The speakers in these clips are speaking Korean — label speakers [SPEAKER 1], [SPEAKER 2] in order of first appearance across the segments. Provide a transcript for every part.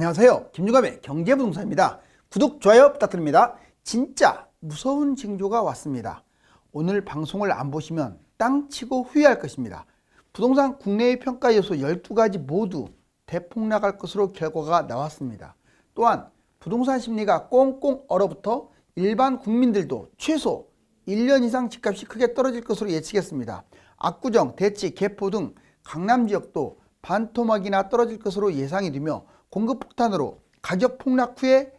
[SPEAKER 1] 안녕하세요. 김유감의 경제부동산입니다. 구독, 좋아요 부탁드립니다. 진짜 무서운 징조가 왔습니다. 오늘 방송을 안 보시면 땅 치고 후회할 것입니다. 부동산 국내의 평가 요소 12가지 모두 대폭락할 것으로 결과가 나왔습니다. 또한 부동산 심리가 꽁꽁 얼어붙어 일반 국민들도 최소 1년 이상 집값이 크게 떨어질 것으로 예측했습니다. 압구정, 대치, 개포 등 강남 지역도 반토막이나 떨어질 것으로 예상이 되며 공급 폭탄으로 가격 폭락 후에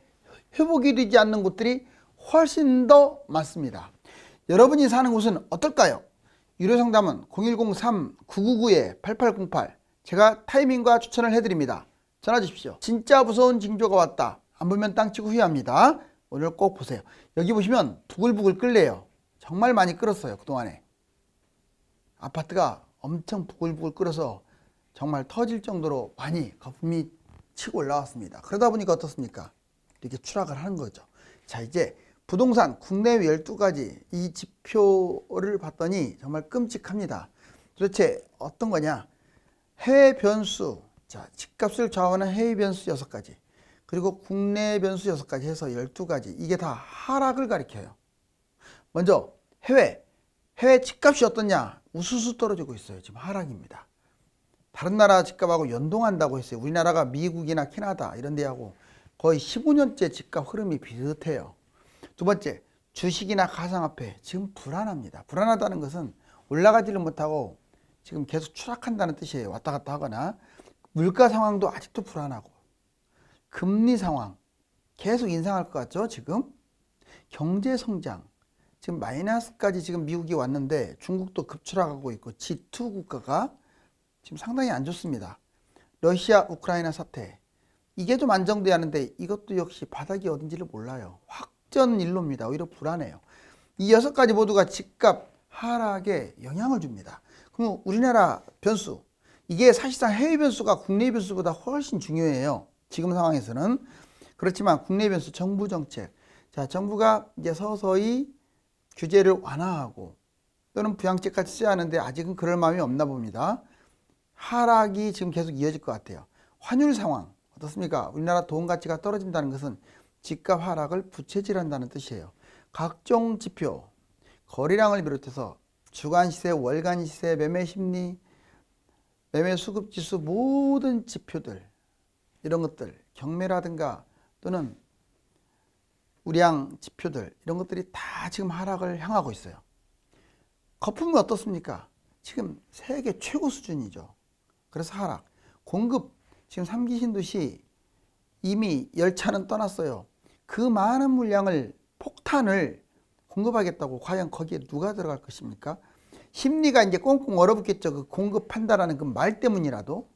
[SPEAKER 1] 회복이 되지 않는 곳들이 훨씬 더 많습니다. 여러분이 사는 곳은 어떨까요? 유료상담은 010-3999-8808 제가 타이밍과 추천을 해드립니다. 전화 주십시오. 진짜 무서운 징조가 왔다. 안 보면 땅 치고 후회합니다. 오늘 꼭 보세요. 여기 보시면 부글부글 끓네요. 정말 많이 끓었어요. 그동안에 아파트가 엄청 부글부글 끓어서 정말 터질 정도로 많이 거품이 치고 올라왔습니다. 그러다 보니까 어떻습니까? 이렇게 추락을 하는 거죠. 자, 이제 부동산 국내외 12가지 이 지표를 봤더니 정말 끔찍합니다. 도대체 어떤 거냐? 해외 변수, 자, 집값을 좌우하는 해외 변수 6가지, 그리고 국내 변수 6가지 해서 12가지, 이게 다 하락을 가리켜요. 먼저 해외 집값이 어떻냐? 우수수 떨어지고 있어요. 지금 하락입니다. 다른 나라 집값하고 연동한다고 했어요. 우리나라가 미국이나 캐나다 이런 데하고 거의 15년째 집값 흐름이 비슷해요. 두 번째, 주식이나 가상화폐 지금 불안합니다. 불안하다는 것은 올라가지를 못하고 지금 계속 추락한다는 뜻이에요. 왔다 갔다 하거나. 물가 상황도 아직도 불안하고, 금리 상황 계속 인상할 것 같죠. 지금 경제 성장 지금 마이너스까지 지금 미국이 왔는데 중국도 급추락하고 있고, G2 국가가 지금 상당히 안 좋습니다. 러시아 우크라이나 사태 이게 좀 안정돼야 하는데 이것도 역시 바닥이 어딘지를 몰라요. 확전 일로입니다. 오히려 불안해요. 이 6가지 모두가 집값 하락에 영향을 줍니다. 그럼 우리나라 변수, 이게 사실상 해외 변수가 국내 변수보다 훨씬 중요해요. 지금 상황에서는. 그렇지만 국내 변수, 정부 정책, 자, 정부가 이제 서서히 규제를 완화하고 또는 부양책까지 써야 하는데 아직은 그럴 마음이 없나 봅니다. 하락이 지금 계속 이어질 것 같아요. 환율 상황 어떻습니까? 우리나라 돈 가치가 떨어진다는 것은 집값 하락을 부채질한다는 뜻이에요. 각종 지표, 거래량을 비롯해서 주간 시세, 월간 시세, 매매 심리, 매매 수급 지수, 모든 지표들, 이런 것들, 경매라든가 또는 우량 지표들, 이런 것들이 다 지금 하락을 향하고 있어요. 거품은 어떻습니까? 지금 세계 최고 수준이죠. 그래서 하락. 공급, 지금 3기 신도시 이미 열차는 떠났어요. 그 많은 물량을, 폭탄을 공급하겠다고 과연 거기에 누가 들어갈 것입니까? 심리가 이제 꽁꽁 얼어붙겠죠. 그 공급한다라는 그 말 때문이라도.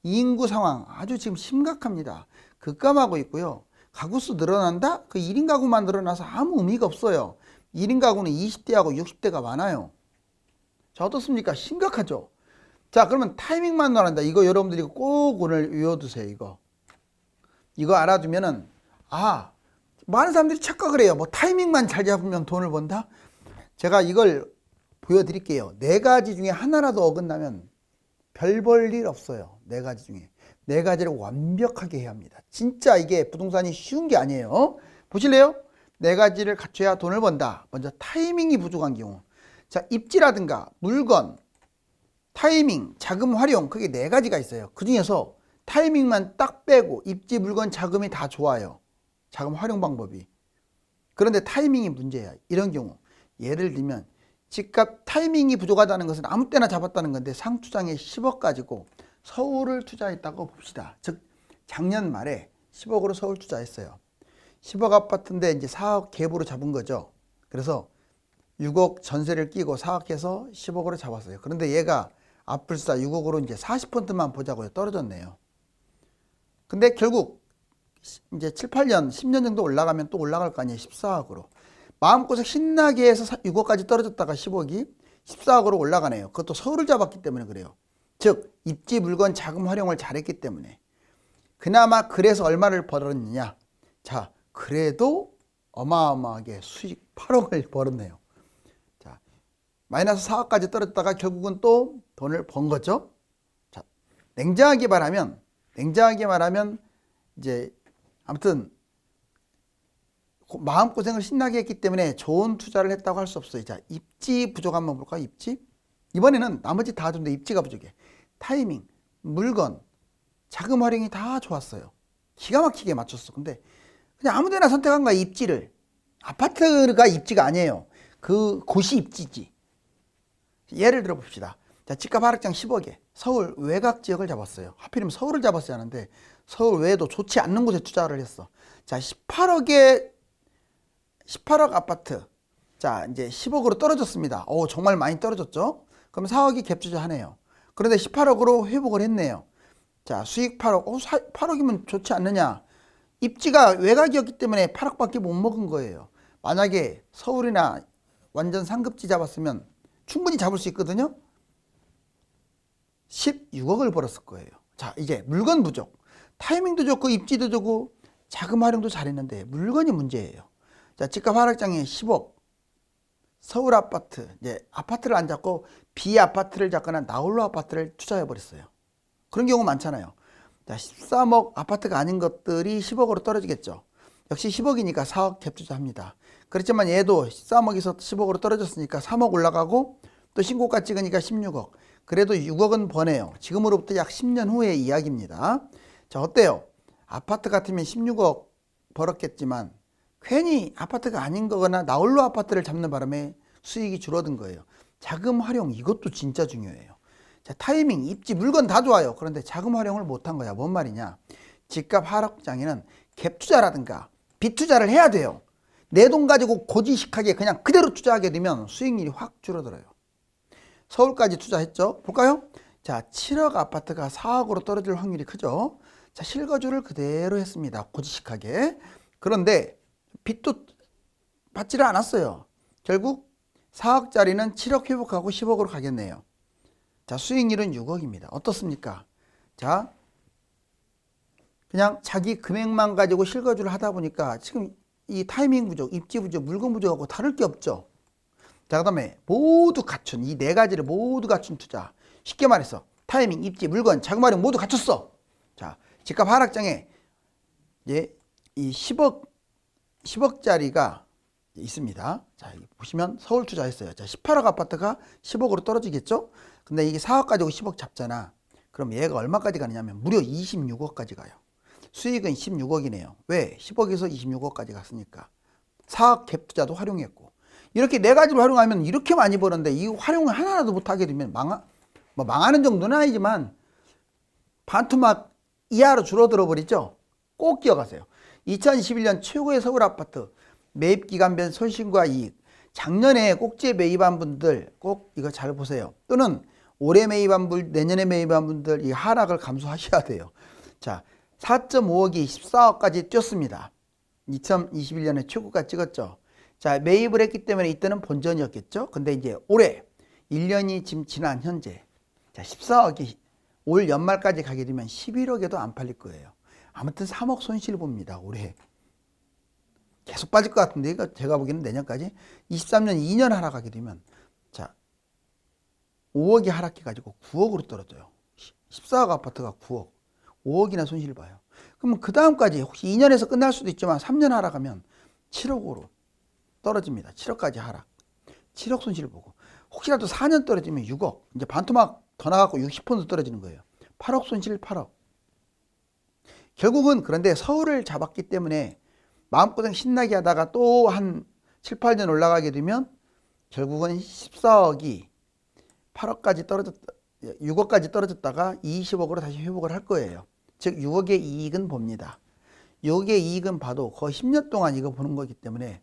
[SPEAKER 1] 인구 상황 아주 지금 심각합니다. 급감하고 있고요. 가구수 늘어난다? 그 1인 가구만 늘어나서 아무 의미가 없어요. 1인 가구는 20대하고 60대가 많아요. 자, 어떻습니까? 심각하죠? 자, 그러면 타이밍만 논한다. 이거 여러분들이 꼭 오늘 외워두세요. 이거 알아두면은, 많은 사람들이 착각을 해요. 뭐 타이밍만 잘 잡으면 돈을 번다? 제가 이걸 보여드릴게요. 4가지 중에 하나라도 어긋나면 별 볼 일 없어요. 4가지 중에. 4가지를 완벽하게 해야 합니다. 진짜 이게 부동산이 쉬운 게 아니에요. 보실래요? 4가지를 갖춰야 돈을 번다. 먼저 타이밍이 부족한 경우. 자, 입지라든가 물건, 타이밍, 자금 활용, 그게 4가지가 있어요. 그 중에서 타이밍만 딱 빼고 입지, 물건, 자금이 다 좋아요. 자금 활용 방법이. 그런데 타이밍이 문제야. 이런 경우 예를 들면 집값 타이밍이 부족하다는 것은 아무 때나 잡았다는 건데 상투장에 10억 가지고 서울을 투자했다고 봅시다. 즉 작년 말에 10억으로 서울 투자했어요. 10억 아파트인데 이제 4억 갭으로 잡은 거죠. 그래서 6억 전세를 끼고 4억 해서 10억으로 잡았어요. 그런데 얘가 앞불사 6억으로 이제 40%만 보자고요. 떨어졌네요. 근데 결국 이제 7, 8년, 10년 정도 올라가면 또 올라갈 거 아니에요. 14억으로. 마음고생 신나게 해서 6억까지 떨어졌다가 10억이 14억으로 올라가네요. 그것도 서울을 잡았기 때문에 그래요. 즉 입지, 물건, 자금 활용을 잘했기 때문에. 그나마 그래서 얼마를 벌었느냐. 자, 그래도 어마어마하게 수익 8억을 벌었네요. 자, 마이너스 4억까지 떨어졌다가 결국은 또 돈을 번 거죠. 자, 냉정하게 말하면 이제 아무튼 마음고생을 신나게 했기 때문에 좋은 투자를 했다고 할 수 없어요. 자, 입지 부족 한번 볼까요? 입지? 이번에는 나머지 다 좋은데 입지가 부족해. 타이밍, 물건, 자금 활용이 다 좋았어요. 기가 막히게 맞췄어. 근데 그냥 아무 데나 선택한 거야, 입지를. 아파트가 입지가 아니에요. 그 곳이 입지지. 예를 들어 봅시다. 자, 집값 하락장 10억에 서울 외곽 지역을 잡았어요. 하필이면 서울을 잡았어야 하는데 서울 외에도 좋지 않는 곳에 투자를 했어. 자, 18억 아파트. 자, 이제 10억으로 떨어졌습니다. 오, 정말 많이 떨어졌죠? 그럼 4억이 갭 투자하네요. 그런데 18억으로 회복을 했네요. 자, 수익 8억. 8억이면 좋지 않느냐? 입지가 외곽이었기 때문에 8억밖에 못 먹은 거예요. 만약에 서울이나 완전 상급지 잡았으면 충분히 잡을 수 있거든요. 16억을 벌었을 거예요. 자, 이제 물건 부족. 타이밍도 좋고 입지도 좋고 자금 활용도 잘했는데 물건이 문제예요. 자, 집값 하락장에 10억. 서울 아파트. 이제 아파트를 안 잡고 비아파트를 잡거나 나홀로 아파트를 투자해 버렸어요. 그런 경우 많잖아요. 자, 13억 아파트가 아닌 것들이 10억으로 떨어지겠죠. 역시 10억이니까 4억 갭 투자합니다. 그렇지만 얘도 13억에서 10억으로 떨어졌으니까 3억 올라가고 또 신고가 찍으니까 16억. 그래도 6억은 버네요. 지금으로부터 약 10년 후의 이야기입니다. 자, 어때요? 아파트 같으면 16억 벌었겠지만 괜히 아파트가 아닌 거거나 나홀로 아파트를 잡는 바람에 수익이 줄어든 거예요. 자금 활용, 이것도 진짜 중요해요. 자, 타이밍, 입지, 물건 다 좋아요. 그런데 자금 활용을 못한 거야. 뭔 말이냐? 집값 하락장에는 갭 투자라든가 빚 투자를 해야 돼요. 내 돈 가지고 고지식하게 그냥 그대로 투자하게 되면 수익률이 확 줄어들어요. 서울까지 투자했죠? 볼까요? 자, 7억 아파트가 4억으로 떨어질 확률이 크죠? 자, 실거주를 그대로 했습니다. 고지식하게. 그런데 빚도 받지를 않았어요. 결국 4억짜리는 7억 회복하고 10억으로 가겠네요. 자, 수익률은 6억입니다. 어떻습니까? 자, 그냥 자기 금액만 가지고 실거주를 하다 보니까 지금 이 타이밍 부족, 입지 부족, 물건 부족하고 다를 게 없죠. 자, 그 다음에 모두 갖춘, 이 네 가지를 모두 갖춘 투자. 쉽게 말해서 타이밍, 입지, 물건, 자금 활용 모두 갖췄어. 자, 집값 하락장에 이제 이 10억짜리가 있습니다. 자, 보시면 서울 투자했어요. 자, 18억 아파트가 10억으로 떨어지겠죠? 근데 이게 4억 가지고 10억 잡잖아. 그럼 얘가 얼마까지 가느냐면 무려 26억까지 가요. 수익은 16억이네요. 왜? 10억에서 26억까지 갔으니까. 4억 갭 투자도 활용했고. 이렇게 네 가지를 활용하면 이렇게 많이 버는데 이 활용을 하나라도 못하게 되면 망하는 정도는 아니지만 반토막 이하로 줄어들어 버리죠. 꼭 기억하세요. 2021년 최고의 서울 아파트 매입 기간별 손실과 이익. 작년에 꼭지에 매입한 분들 꼭 이거 잘 보세요. 또는 올해 매입한 분, 내년에 매입한 분들 이 하락을 감수하셔야 돼요. 자, 4.5억이 14억까지 뛰었습니다. 2021년에 최고가 찍었죠. 자, 매입을 했기 때문에 이때는 본전이었겠죠. 근데 이제 올해 1년이 지금 지난 현재 자, 14억이 올 연말까지 가게 되면 11억에도 안 팔릴 거예요. 아무튼 3억 손실 봅니다. 올해. 계속 빠질 것 같은데 이거 제가 보기에는 내년까지 23년 2년 하락하게 되면 자, 5억이 하락해 가지고 9억으로 떨어져요. 14억 아파트가 9억. 5억이나 손실 봐요. 그러면 그 다음까지 혹시 2년에서 끝날 수도 있지만 3년 하락하면 7억으로 떨어집니다. 7억까지 하락. 7억 손실 보고 혹시라도 4년 떨어지면 6억. 이제 반토막 더 나가고 60% 떨어지는 거예요. 8억 손실 8억. 결국은 그런데 서울을 잡았기 때문에 마음고생 신나게 하다가 또 한 7, 8년 올라가게 되면 결국은 14억이 8억까지 떨어졌다, 6억까지 떨어졌다가 20억으로 다시 회복을 할 거예요. 즉 6억의 이익은 봅니다. 6억의 이익은 봐도 거의 10년 동안 이거 보는 거기 때문에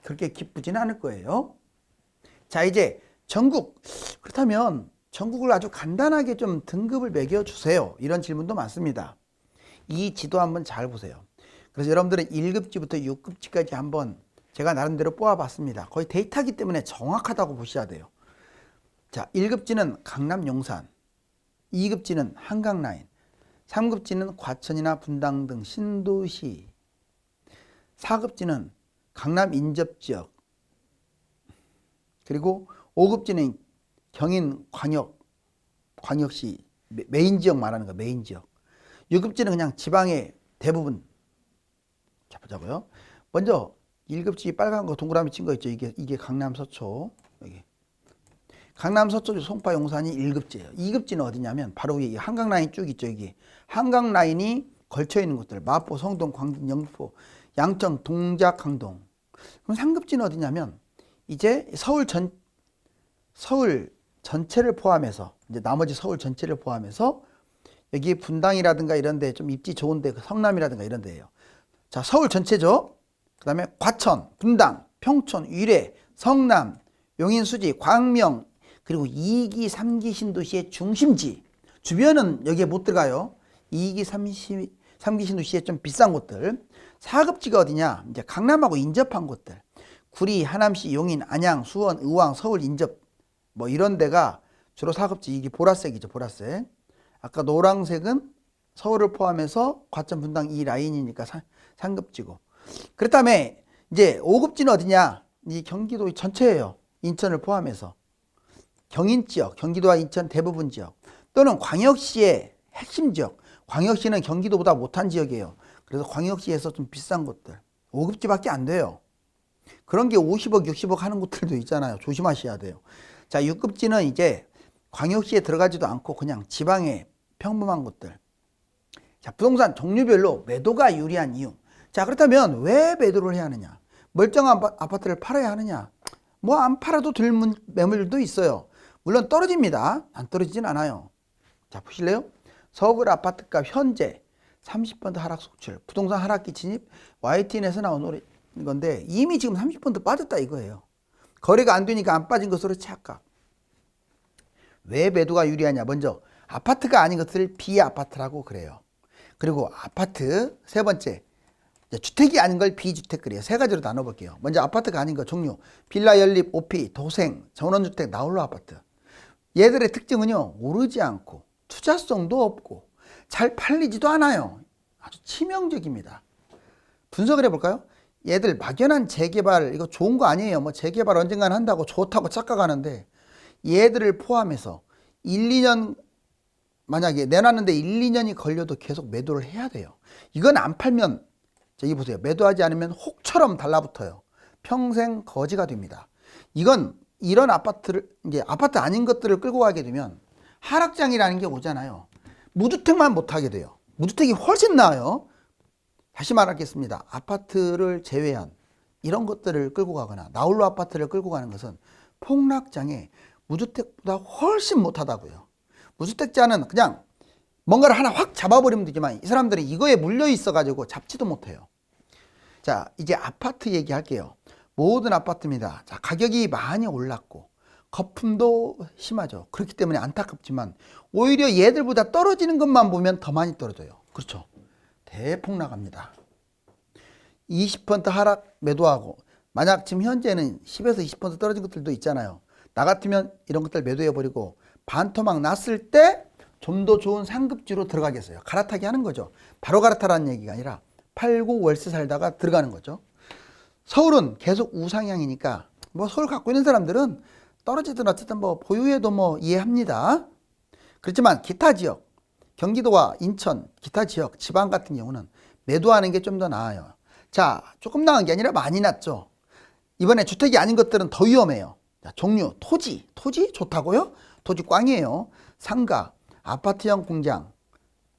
[SPEAKER 1] 그렇게 기쁘지는 않을 거예요. 자, 이제 전국. 그렇다면 전국을 아주 간단하게 좀 등급을 매겨주세요. 이런 질문도 많습니다. 이 지도 한번 잘 보세요. 그래서 여러분들은 1급지부터 6급지까지 한번 제가 나름대로 뽑아봤습니다. 거의 데이터이기 때문에 정확하다고 보셔야 돼요. 자, 1급지는 강남 용산, 2급지는 한강라인, 3급지는 과천이나 분당 등 신도시, 4급지는 강남 인접지역, 그리고 5급지는 경인 광역시 메인 지역 말하는 거, 메인 지역. 6급지는 그냥 지방의 대부분. 자, 보자고요. 먼저 1급지 빨간 거 동그라미 친 거 있죠. 이게 강남 서초. 여기. 강남 서초 송파 용산이 1급지예요. 2급지는 어디냐면 바로 위에 한강 라인 쭉 있죠. 여기. 한강 라인이 걸쳐 있는 곳들. 마포, 성동, 광진, 영등포, 양천, 동작, 강동. 그럼 3급지는 어디냐면 이제 서울 전체를 포함해서 이제 나머지 서울 전체를 포함해서 여기 분당이라든가 이런 데 좀 입지 좋은데 성남이라든가 이런 데예요. 자, 서울 전체죠. 그다음에 과천, 분당, 평촌, 위례, 성남, 용인, 수지, 광명 그리고 2기, 3기 신도시의 중심지. 주변은 여기에 못 들어가요. 2기, 3기 신도시의 좀 비싼 곳들. 4급지가 어디냐? 이제 강남하고 인접한 곳들. 구리, 하남시, 용인, 안양, 수원, 의왕, 서울 인접 뭐 이런 데가 주로 4급지. 이게 보라색이죠. 보라색. 아까 노란색은 서울을 포함해서 과천, 분당 이 라인이니까 3급지고. 그렇다면 이제 5급지는 어디냐? 이 경기도 전체예요. 인천을 포함해서. 경인 지역, 경기도와 인천 대부분 지역 또는 광역시의 핵심 지역. 광역시는 경기도보다 못한 지역이에요. 그래서 광역시에서 좀 비싼 곳들. 5급지밖에 안 돼요. 그런 게 50억, 60억 하는 곳들도 있잖아요. 조심하셔야 돼요. 자, 6급지는 이제 광역시에 들어가지도 않고 그냥 지방의 평범한 곳들. 자, 부동산 종류별로 매도가 유리한 이유. 자, 그렇다면 왜 매도를 해야 하느냐? 멀쩡한 아파트를 팔아야 하느냐? 뭐 안 팔아도 될 매물도 있어요. 물론 떨어집니다. 안 떨어지진 않아요. 자, 보실래요? 서울 아파트값 현재 30% 하락 속출, 부동산 하락기 진입, YTN에서 나온 건데 이미 지금 30% 빠졌다 이거예요. 거래가 안 되니까 안 빠진 것으로 착각. 왜 매도가 유리하냐? 먼저 아파트가 아닌 것을 비아파트라고 그래요. 그리고 아파트 세 번째 주택이 아닌 걸 비주택 그래요. 세 가지로 나눠볼게요. 먼저 아파트가 아닌 것 종류. 빌라, 연립, 오피, 도생, 전원주택, 나홀로 아파트. 얘들의 특징은요. 오르지 않고 투자성도 없고 잘 팔리지도 않아요. 아주 치명적입니다. 분석을 해볼까요? 얘들 막연한 재개발 이거 좋은 거 아니에요. 뭐 재개발 언젠간 한다고 좋다고 착각하는데 얘들을 포함해서 1, 2년 만약에 내놨는데 1, 2년이 걸려도 계속 매도를 해야 돼요. 이건 안 팔면 여기 보세요. 매도하지 않으면 혹처럼 달라붙어요. 평생 거지가 됩니다. 이건 이런 아파트를 이제 아파트 아닌 것들을 끌고 가게 되면 하락장이라는 게 오잖아요. 무주택만 못하게 돼요. 무주택이 훨씬 나아요. 다시 말하겠습니다. 아파트를 제외한 이런 것들을 끌고 가거나 나홀로 아파트를 끌고 가는 것은 폭락장에 무주택보다 훨씬 못하다고요. 무주택자는 그냥 뭔가를 하나 확 잡아버리면 되지만 이 사람들이 이거에 물려 있어 가지고 잡지도 못해요. 자, 이제 아파트 얘기할게요. 모든 아파트입니다. 자, 가격이 많이 올랐고 거품도 심하죠. 그렇기 때문에 안타깝지만 오히려 얘들보다 떨어지는 것만 보면 더 많이 떨어져요. 그렇죠. 대폭 나갑니다. 20% 하락 매도하고 만약 지금 현재는 10에서 20% 떨어진 것들도 있잖아요. 나 같으면 이런 것들 매도해버리고 반토막 났을 때 좀 더 좋은 상급지로 들어가겠어요. 갈아타기 하는 거죠. 바로 갈아타라는 얘기가 아니라 팔고 월세 살다가 들어가는 거죠. 서울은 계속 우상향이니까 뭐 서울 갖고 있는 사람들은 떨어지든 어쨌든 뭐 보유해도 뭐 이해합니다. 그렇지만 기타 지역, 경기도와 인천, 기타 지역, 지방 같은 경우는 매도하는 게 좀 더 나아요. 자, 조금 나은 게 아니라 많이 낮죠. 이번에 주택이 아닌 것들은 더 위험해요. 자, 종류, 토지 좋다고요? 토지 꽝이에요. 상가, 아파트형 공장,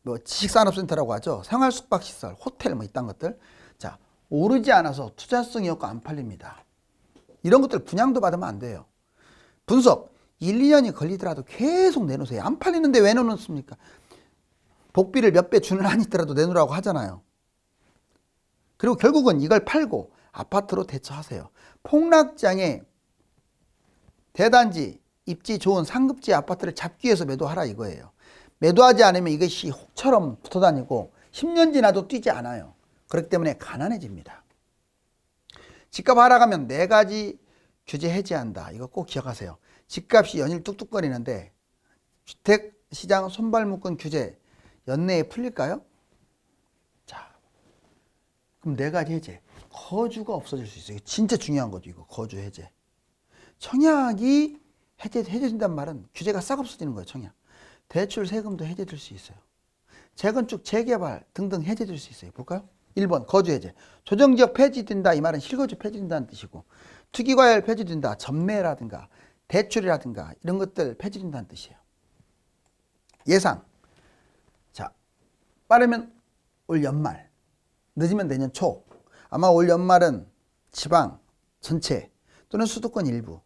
[SPEAKER 1] 뭐 지식산업센터라고 하죠. 생활숙박시설, 호텔 뭐 이딴 것들. 자, 오르지 않아서 투자성이 없고 안 팔립니다. 이런 것들 분양도 받으면 안 돼요. 분석, 1, 2년이 걸리더라도 계속 내놓으세요. 안 팔리는데 왜 내놓습니까? 복비를 몇 배 주는 한이 있더라도 내놓으라고 하잖아요. 그리고 결국은 이걸 팔고 아파트로 대처하세요. 폭락장에 대단지, 입지 좋은 상급지 아파트를 잡기 위해서 매도하라 이거예요. 매도하지 않으면 이것이 혹처럼 붙어다니고 10년 지나도 뛰지 않아요. 그렇기 때문에 가난해집니다. 집값 하락하면 4가지 규제 해제한다. 이거 꼭 기억하세요. 집값이 연일 뚝뚝거리는데 주택시장 손발 묶은 규제 연내에 풀릴까요? 자, 그럼 4가지 해제. 거주가 없어질 수 있어요. 진짜 중요한 거죠. 이거 거주 해제. 청약이 해제된다는 말은 규제가 싹 없어지는 거예요. 청약. 대출 세금도 해제될 수 있어요. 재건축, 재개발 등등 해제될 수 있어요. 볼까요? 1번 거주 해제. 조정지역 폐지된다. 이 말은 실거주 폐지된다는 뜻이고, 투기과열 폐지된다. 전매라든가 대출이라든가 이런 것들 폐지된다는 뜻이에요. 예상. 자, 빠르면 올 연말, 늦으면 내년 초. 아마 올 연말은 지방 전체 또는 수도권 일부,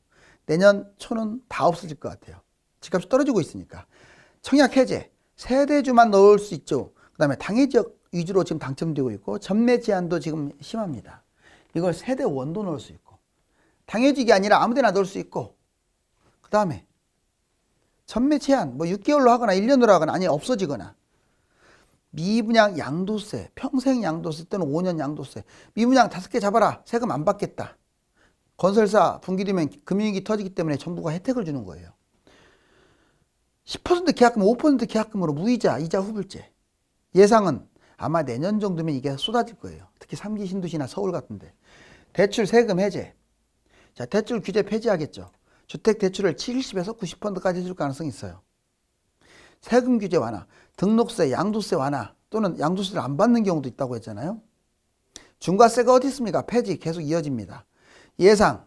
[SPEAKER 1] 내년 초는 다 없어질 것 같아요. 집값이 떨어지고 있으니까. 청약 해제, 세대주만 넣을 수 있죠. 그 다음에 당해지역 위주로 지금 당첨되고 있고, 전매 제한도 지금 심합니다. 이걸 세대원도 넣을 수 있고, 당해지기 아니라 아무데나 넣을 수 있고, 그 다음에 전매 제한, 뭐 6개월로 하거나 1년으로 하거나, 아니 없어지거나, 미분양 양도세, 평생 양도세 또는 5년 양도세, 미분양 5개 잡아라, 세금 안 받겠다. 건설사 분기되면 금융위기 터지기 때문에 정부가 혜택을 주는 거예요. 10% 계약금, 5% 계약금으로 무이자, 이자 후불제. 예상은 아마 내년 정도면 이게 쏟아질 거예요. 특히 3기 신도시나 서울 같은데. 대출 세금 해제. 자, 대출 규제 폐지하겠죠. 주택 대출을 70에서 90%까지 해줄 가능성이 있어요. 세금 규제 완화, 등록세, 양도세 완화, 또는 양도세를 안 받는 경우도 있다고 했잖아요. 중과세가 어디 있습니까? 폐지 계속 이어집니다. 예상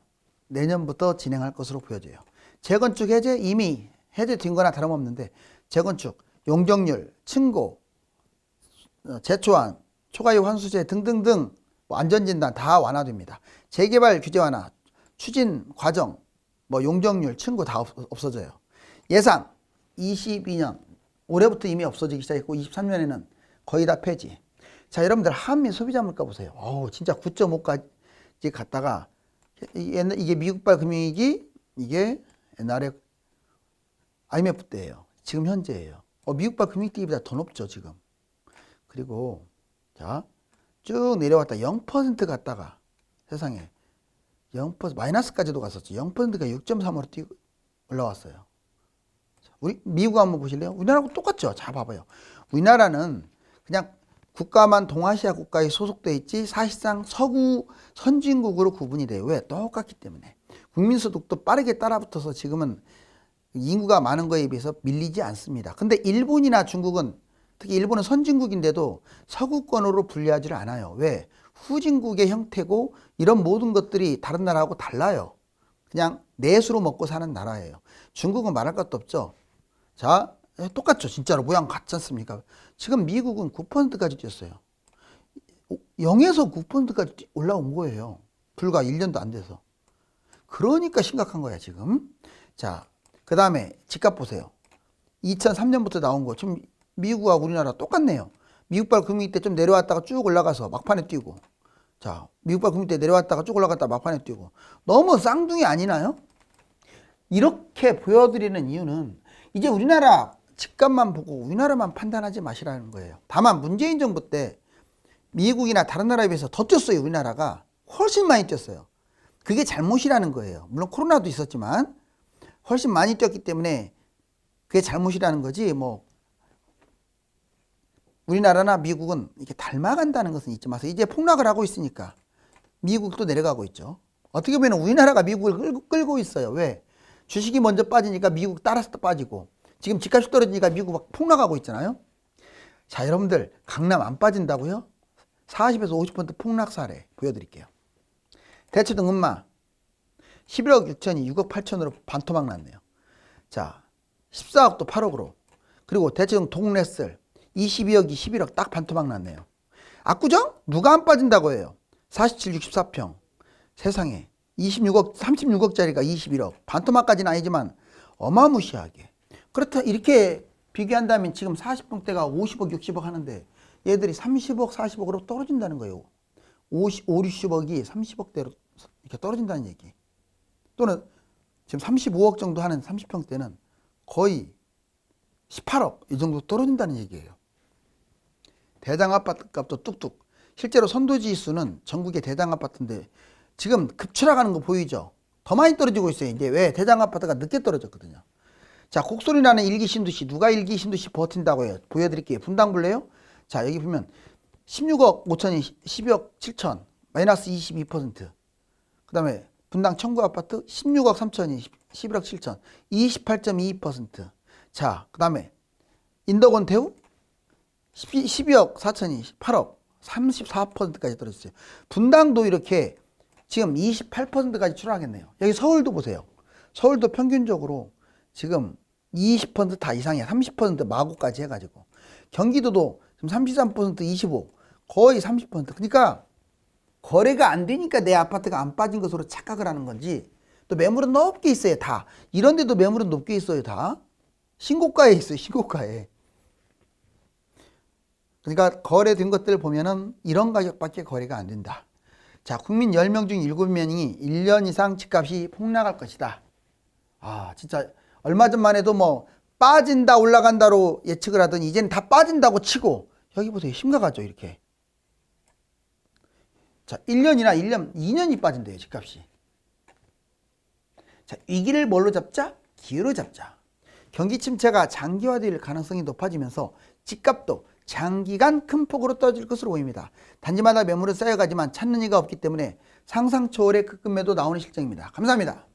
[SPEAKER 1] 내년부터 진행할 것으로 보여져요. 재건축 해제 이미 해제된 거나 다름없는데, 재건축, 용적률, 층고, 재초안, 초과이익 환수제 등등등 안전진단 다 완화됩니다. 재개발 규제 완화, 추진 과정, 뭐 용적률, 층고 다 없어져요. 예상 22년 올해부터 이미 없어지기 시작했고, 23년에는 거의 다 폐지. 자, 여러분들 한미 소비자 물가 보세요. 진짜 9.5까지 갔다가, 이게 미국발 금융위기, 이게 옛날에 IMF 때예요. 지금 현재예요. 미국발 금융위기 때보다 더 높죠, 지금. 그리고 자, 쭉 내려왔다 0% 갔다가 세상에 0% 마이너스까지도 갔었죠. 0%가 6.3으로 올라왔어요. 우리 미국 한번 보실래요? 우리나라하고 똑같죠. 자, 봐봐요. 우리나라는 그냥 국가만 동아시아 국가에 소속돼 있지, 사실상 서구 선진국으로 구분이 돼요. 왜? 똑같기 때문에. 국민소득도 빠르게 따라붙어서 지금은 인구가 많은 거에 비해서 밀리지 않습니다. 근데 일본이나 중국은, 특히 일본은 선진국인데도 서구권으로 분류하지를 않아요. 왜? 후진국의 형태고, 이런 모든 것들이 다른 나라하고 달라요. 그냥 내수로 먹고 사는 나라예요. 중국은 말할 것도 없죠. 자, 똑같죠. 진짜로 모양 같지 않습니까? 지금 미국은 9%까지 뛰었어요. 0에서 9%까지 올라온 거예요. 불과 1년도 안 돼서. 그러니까 심각한 거야, 지금. 자, 그 다음에 집값 보세요. 2003년부터 나온 거. 지금 미국하고 우리나라 똑같네요. 미국발 금융위 때 좀 내려왔다가 쭉 올라가서 막판에 뛰고. 자, 미국발 금융위 때 내려왔다가 쭉 올라갔다가 막판에 뛰고. 너무 쌍둥이 아니나요? 이렇게 보여드리는 이유는, 이제 우리나라 집값만 보고 우리나라만 판단하지 마시라는 거예요. 다만 문재인 정부 때 미국이나 다른 나라에 비해서 더 뛰었어요. 우리나라가 훨씬 많이 뛰었어요. 그게 잘못이라는 거예요. 물론 코로나도 있었지만 훨씬 많이 뛰었기 때문에 그게 잘못이라는 거지, 뭐 우리나라나 미국은 이렇게 닮아간다는 것은 잊지 마세요. 이제 폭락을 하고 있으니까 미국도 내려가고 있죠. 어떻게 보면 우리나라가 미국을 끌고 있어요. 왜? 주식이 먼저 빠지니까 미국 따라서 빠지고, 지금 집값이 떨어지니까 미국 막 폭락하고 있잖아요. 자, 여러분들 강남 안 빠진다고요? 40에서 50% 폭락 사례 보여드릴게요. 대치동 음마 11억 6천이 6억 8천으로 반토막 났네요. 자, 14억도 8억으로. 그리고 대치동 동래슬 22억이 11억 딱 반토막 났네요. 압구정? 누가 안 빠진다고 해요? 47, 64평. 세상에 26억, 36억짜리가 21억. 반토막까지는 아니지만 어마무시하게. 그렇다, 이렇게 비교한다면 지금 40평대가 50억, 60억 하는데 얘들이 30억, 40억으로 떨어진다는 거예요. 50, 60억이 30억대로 이렇게 떨어진다는 얘기. 또는 지금 35억 정도 하는 30평대는 거의 18억 이 정도 떨어진다는 얘기예요. 대장 아파트 값도 뚝뚝. 실제로 선도지수는 전국의 대장 아파트인데 지금 급추락하는 거 보이죠? 더 많이 떨어지고 있어요. 이제 왜? 대장 아파트가 늦게 떨어졌거든요. 자, 곡소리 나는 일기 신도시. 누가 일기 신도시 버틴다고 해요? 보여드릴게요. 분당 볼래요? 자, 여기 보면 16억 5천이 12억 7천, 마이너스 22%. 그 다음에 분당 청구 아파트 16억 3천이 11억 7천, 28.22%. 자, 그 다음에 인덕원 대우 12억 4천이 8억 34%까지 떨어졌어요. 분당도 이렇게 지금 28%까지 추락했네요. 여기 서울도 보세요. 서울도 평균적으로 지금 20%다 이상이야. 30% 마구까지 해가지고. 경기도도 지금 33%, 25, 거의 30%. 그러니까 거래가 안 되니까 내 아파트가 안 빠진 것으로 착각을 하는 건지, 또 매물은 높게 있어요, 다. 이런 데도 매물은 높게 있어요, 다. 신고가에 있어요, 신고가에. 그러니까 거래된 것들 보면은 이런 가격밖에 거래가 안 된다. 자, 국민 10명 중 7명이 1년 이상 집값이 폭락할 것이다. 아, 진짜 얼마 전만 해도 뭐 빠진다 올라간다로 예측을 하더니 이제는 다 빠진다고 치고, 여기 보세요. 심각하죠, 이렇게. 자, 1년이나 1년, 2년이 빠진대요, 집값이. 자, 위기를 뭘로 잡자? 기회로 잡자. 경기 침체가 장기화될 가능성이 높아지면서 집값도 장기간 큰 폭으로 떨어질 것으로 보입니다. 단지마다 매물은 쌓여가지만 찾는 이가 없기 때문에 상상 초월의 급매도 나오는 실정입니다. 감사합니다.